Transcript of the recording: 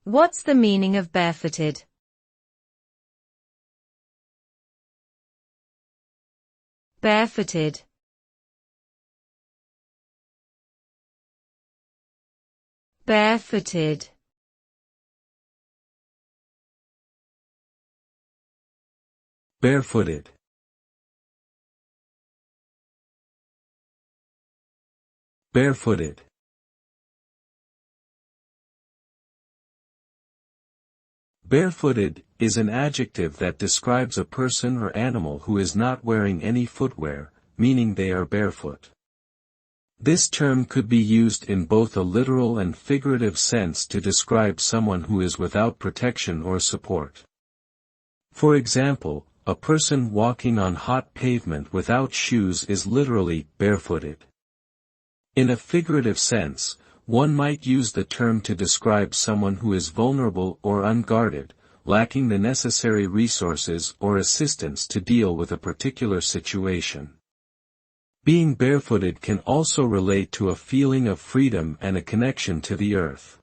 What's the meaning of barefooted? Barefooted. Barefooted. Barefooted. Barefooted. Barefooted is an adjective that describes a person or animal who is not wearing any footwear, meaning they are barefoot. This term could be used in both a literal and figurative sense to describe someone who is without protection or support. For example, a person walking on hot pavement without shoes is literally barefooted. In a figurative sense, one might use the term to describe someone who is vulnerable or unguarded, lacking the necessary resources or assistance to deal with a particular situation. Being barefooted can also relate to a feeling of freedom and a connection to the earth.